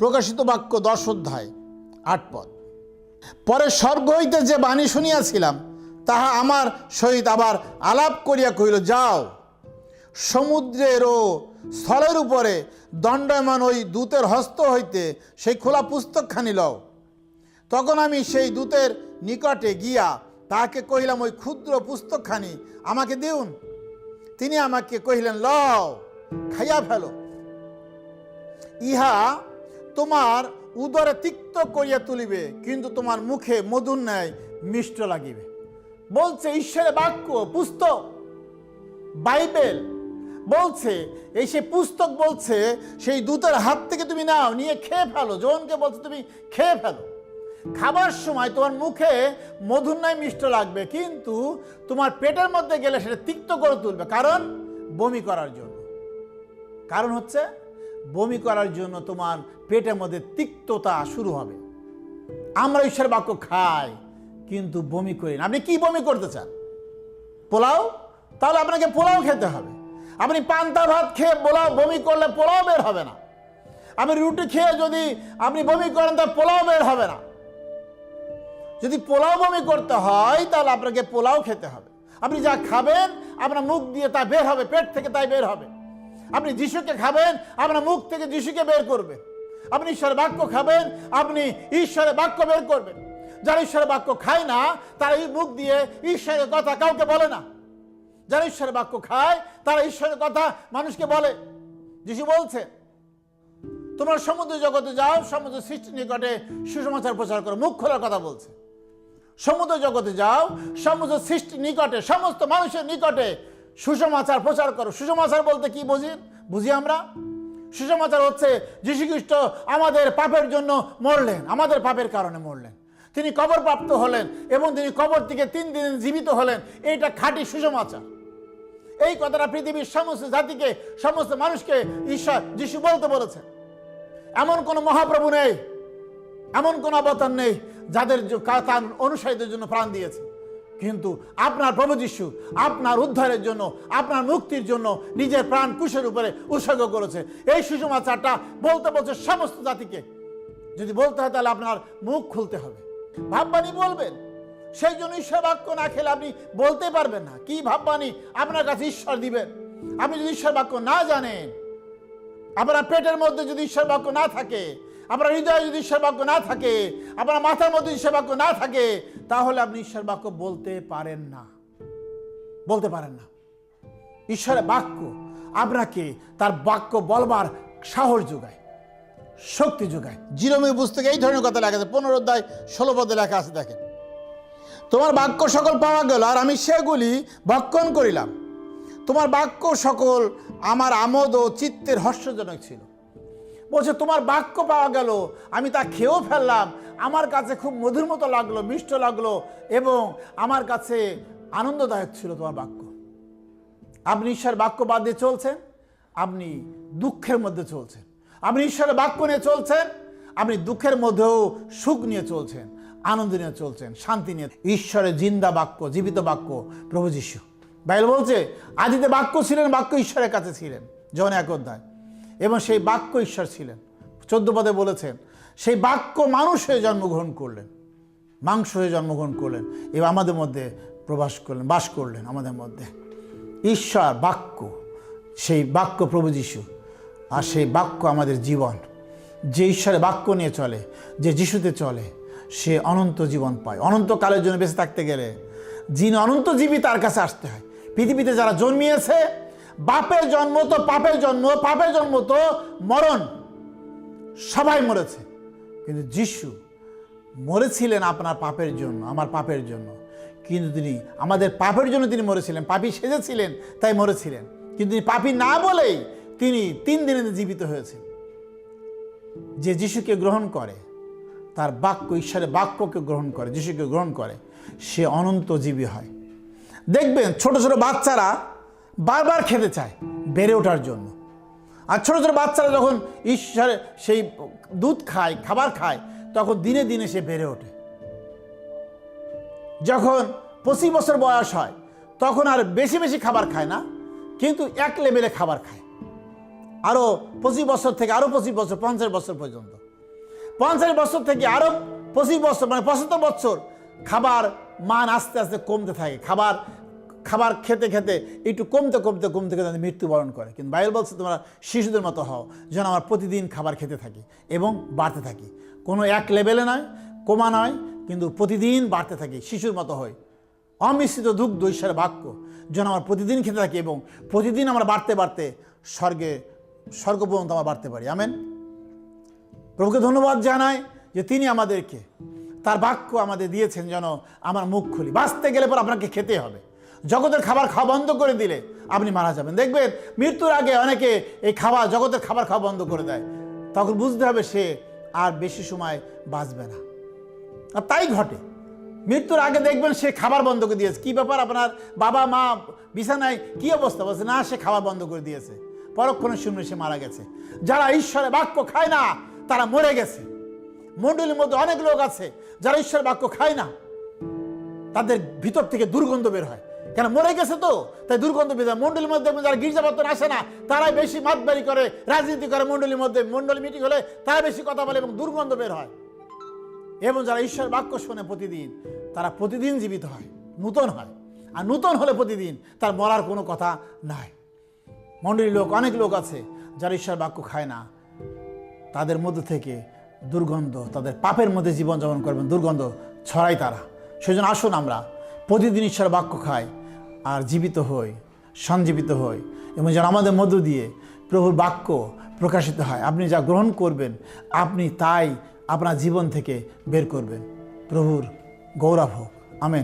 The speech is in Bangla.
প্রকাশিত বাক্য 10 অধ্যায় 8 পদ। পরে স্বর্গ হইতে যে বাণী শুনিয়াছিলাম তাহা আমার সহিত আবার আলাপ করিয়া কহিল, যাও সমুদ্রের ও স্থলের উপরে দণ্ডায়মান ওই দূতের হস্ত হইতে সেই খোলা পুস্তকখানি লও। তখন আমি সেই দূতের নিকটে গিয়া তাহাকে কহিলাম, ওই ক্ষুদ্র পুস্তকখানি আমাকে দিউন। তিনি আমাকে কহিলেন, লও, খাইয়া ফেলো, ইহা তোমার উদরে তিক্ত করিয়া তুলিবে, কিন্তু তোমার মুখে মধুর ন্যায় মিষ্ট লাগিবে। বলছে ঈশ্বরের বাক্য, পুস্তক, বাইবেল বলছে, এই সে পুস্তক বলছে সেই দূতের হাত থেকে তুমি নাও, নিয়ে খেয়ে ফেলো। জনকে বলছে তুমি খেয়ে ফেলো, খাবার সময় তোমার মুখে মধুর ন্যায় মিষ্ট লাগবে, কিন্তু তোমার পেটের মধ্যে গেলে সেটা তিক্ত করে তুলবে। কারণ বমি করার জন্য, কারণ হচ্ছে বমি করার জন্য তোমার পেটের মধ্যে তিক্ততা শুরু হবে। আমরা ঈশ্বরের বাক্য খাই কিন্তু বমি করি না। আপনি কি বমি করতে চান? পোলাও? তাহলে আপনাকে পোলাও খেতে হবে। আপনি পান্তা ভাত খেয়ে পোলাও বমি করলে পোলাও বের হবে না। আপনি রুটি খেয়ে যদি আপনি বমি করেন তাহলে পোলাও বের হবে না। যদি পোলাও বমি করতে হয় তাহলে আপনাকে পোলাও খেতে হবে। আপনি যা খাবেন আপনার মুখ দিয়ে তা বের হবে, পেট থেকে তাই বের হবে। আপনি যিশুকে খাবেন আপনার মুখ থেকে যিশুকে বের করবে। আপনি ঈশ্বরের বাক্য খাবেন, আপনি ঈশ্বরের বাক্য বের করবেন। যারা ঈশ্বরের বাক্য খায় না তারা এই মুখ দিয়ে ঈশ্বরের কথা কাউকে বলে না। যারা ঈশ্বরের বাক্য খায় তারা ঈশ্বরের কথা মানুষকে বলে। যিশু বলছে, তোমরা সমুদ্র জগতে যাও, সমুদ্র সৃষ্টির নিকটে সুসমাচার প্রচার করো। মুখ খোলার কথা বলছে। সমুদ্র জগতে যাও, সমুদ্র সৃষ্টির নিকটে, সমস্ত মানুষের নিকটে সুসমাচার প্রচার করো। সুসমাচার বলতে কি বুঝি আমরা? সুসমাচার হচ্ছে যীশু খ্রিস্ট আমাদের পাপের জন্য মরলেন, আমাদের পাপের কারণে মরলেন। তিনি কবর প্রাপ্ত হলেন এবং তিনি কবর থেকে 3 দিন জীবিত হলেন। এইটা খাঁটি সুসমাচার। এই কথাটা পৃথিবীর সমস্ত জাতিকে, সমস্ত মানুষকে যিশু বলতে বলেছেন। এমন কোন মহাপ্রভু নেই, এমন কোন অবতার নেই যাদের তার অনুসারীদের জন্য প্রাণ দিয়েছে। কিন্তু আপনার প্রভু যিশু আপনার উদ্ধারের জন্য, আপনার মুক্তির জন্য নিজের প্রাণ ক্রুশের উপরে উৎসর্গ করেছে। এই সুসমাচারটা বলতে বলছে সমস্ত জাতিকে। যদি বলতে হয় তাহলে আপনার মুখ খুলতে হবে, ভাববাণী বলবেন। সেই জন্য ঈশ্বর বাক্য না খেলে আপনি বলতে পারবেন না। কি ভাববাণী আপনার কাছে ঈশ্বর দিবেন? আপনি যদি ঈশ্বর বাক্য না জানেন, আপনার পেটের মধ্যে যদি ঈশ্বর বাক্য না থাকে, আপনার হৃদয়ে যদি ঈশ্বর বাক্য না থাকে, আপনার মাথার মধ্যে ঈশ্বর বাক্য না থাকে, তাহলে আপনি ঈশ্বর বাক্য বলতে পারেন না, বলতে পারেন না। ঈশ্বরের বাক্য আপনাকে তার বাক্য বলবার সাহস যোগায়, শক্তি যোগায়। জিরোমীয় পুস্তকে এই ধরনের কথা লেখা আছে, 15 অধ্যায় 16 পদে লেখা আছে। দেখেন, তোমার বাক্য সকল পাওয়া গেল আর আমি সেগুলি ভক্ষণ করিলাম। তোমার বাক্য সকল আমার আমোদ ও চিত্তের হর্ষজনক ছিল। বলছে তোমার বাক্য পাওয়া গেল, আমি তা খেয়েও ফেললাম, আমার কাছে খুব মধুর মতো লাগলো, মিষ্ট লাগলো এবং আমার কাছে আনন্দদায়ক ছিল তোমার বাক্য। আপনি ঈশ্বরের বাক্য বাদ দিয়ে চলছেন, আপনি দুঃখের মধ্যে চলছেন। আপনি ঈশ্বরের বাক্য নিয়ে চলছেন, আপনি দুঃখের মধ্যেও সুখ নিয়ে চলছেন, আনন্দ নিয়ে চলছেন, শান্তি নিয়ে। ঈশ্বরের জিন্দা বাক্য, জীবিত বাক্য প্রভু যিশু। বাইবেল বলছে আদিতে বাক্য ছিলেন, বাক্য ঈশ্বরের কাছে ছিলেন, জন 1 অধ্যায়। এবং সেই বাক্য ঈশ্বর ছিলেন। 14 পদে বলেছেন সেই বাক্য মানুষ হয়ে জন্মগ্রহণ করলেন, মাংস হয়ে জন্মগ্রহণ করলেন এবং আমাদের মধ্যে প্রবাস করলেন, বাস করলেন আমাদের মধ্যে। ঈশ্বর বাক্য, সেই বাক্য প্রভু যিশু। আর সেই বাক্য আমাদের জীবন। যে ঈশ্বরের বাক্য নিয়ে চলে, যে যিশুতে চলে, সে অনন্ত জীবন পায়। অনন্তকালের জন্য বেঁচে থাকতে গেলে যিনি অনন্তজীবী তার কাছে আসতে হয়। পৃথিবীতে যারা জন্মিয়েছে, বাপের জন্ম তো পাপের জন্ম, পাপের জন্ম তো মরণ, সবাই মরেছে। কিন্তু যিশু মরেছিলেন আপনার পাপের জন্য, আমার পাপের জন্য। কিন্তু তিনি আমাদের পাপের জন্য তিনি মরেছিলেন, পাপী সেজেছিলেন তাই মরেছিলেন। কিন্তু তিনি পাপী না বলেই তিনি 3 দিনে জীবিত হয়েছেন। যে যিশুকে গ্রহণ করে, তার বাক্য, ঈশ্বরের বাক্যকে গ্রহণ করে, যিশুকে গ্রহণ করে, সে অনন্তজীবী হয়। দেখবেন ছোট ছোট বাচ্চারা বারবার খেতে চায় বেড়ে ওঠার জন্য। আর ছোট ছোট বাচ্চারা যখন ঈশ্বরের সেই দুধ খায়, খাবার খায়, তখন দিনে দিনে সে বেড়ে ওঠে। যখন 25 বছর বয়স হয় তখন আর বেশি বেশি খাবার খায় না, কিন্তু এক লেভেলে খাবার খায়। আরও 25 বছর থেকে আরও 25 বছর, 50 বছর পর্যন্ত 50 বছর থেকে আরো 25 বছর মানে 75 বছর খাবার মান আস্তে আস্তে কমতে থাকে, খাবার খেতে খেতে একটু কমতে কমতে কমতে কমতে মৃত্যুবরণ করে। কিন্তু বাইবেল বলছে তোমরা শিশুদের মতো হও, যেন আমার প্রতিদিন খাবার খেতে থাকি এবং বাড়তে থাকি। কোনো এক লেভেলে নয়, কমা নয়, কিন্তু প্রতিদিন বাড়তে থাকি, শিশুর মতো হয়। অমিশ্রিত দুগ্ধ ঈশ্বরের বাক্য যেন আমার প্রতিদিন খেতে থাকি এবং প্রতিদিন আমরা বাড়তে বাড়তে স্বর্গ পর্যন্ত আমরা বাড়তে পারি। আমেন। প্রভুকে ধন্যবাদ জানাই যে তিনি আমাদেরকে তার বাক্য আমাদের দিয়েছেন যেন আমার মুখ খুলি। বাঁচতে গেলে পর আপনাকে খেতে হবে। জগতের খাবার খাওয়া বন্ধ করে দিলে আপনি মারা যাবেন। দেখবেন মৃত্যুর আগে অনেকে এই জগতের খাবার খাওয়া বন্ধ করে দেয়, তখন বুঝতে হবে সে আর বেশি সময় বাঁচবে না। আর তাই ঘটে, মৃত্যুর আগে দেখবেন সে খাবার বন্ধ করে দিয়েছে। কি ব্যাপার, আপনার বাবা মা বিছানায় কি অবস্থা? বলছে না, সে খাবার বন্ধ করে দিয়েছে। পরক্ষণে শুনে সে মারা গেছে। যারা ঈশ্বরের বাক্য খায় না তারা মরে গেছে। মণ্ডলীর মধ্যে অনেক লোক আছে যারা ঈশ্বরের বাক্য খায় না, তাদের ভিতর থেকে দুর্গন্ধ বের হয়। কেন? মরে গেছে তো, তাই দুর্গন্ধ বের হয়। মণ্ডলীর মধ্যে যারা গির্জাপত্তন আসে না তারাই বেশি মাতবাড়ি করে, রাজনীতি করে। মণ্ডলীর মধ্যে মণ্ডলী মিটিং হলে তারা বেশি কথা বলে এবং দুর্গন্ধ বের হয়। এবং যারা ঈশ্বরের বাক্য শোনে প্রতিদিন, তারা প্রতিদিন জীবিত হয়, নূতন হয়। আর নূতন হলে প্রতিদিন তার মরার কোনো কথা নাই। মণ্ডলীর লোক, অনেক লোক আছে যারা ঈশ্বরের বাক্য খায় না, তাদের মধ্যে থেকে দুর্গন্ধ, তাদের পাপের মধ্যে জীবনযাপন করবেন, দুর্গন্ধ ছড়াই তারা। সেজন্য আসুন আমরা প্রতিদিন ঈশ্বরের বাক্য খাই আর জীবিত হই, সঞ্জীবিত হই, এবং যেন আমাদের মধ্য দিয়ে প্রভুর বাক্য প্রকাশিত হয়। আপনি যা গ্রহণ করবেন আপনি তাই আপনার জীবন থেকে বের করবেন। প্রভুর গৌরব হোক। আমেন।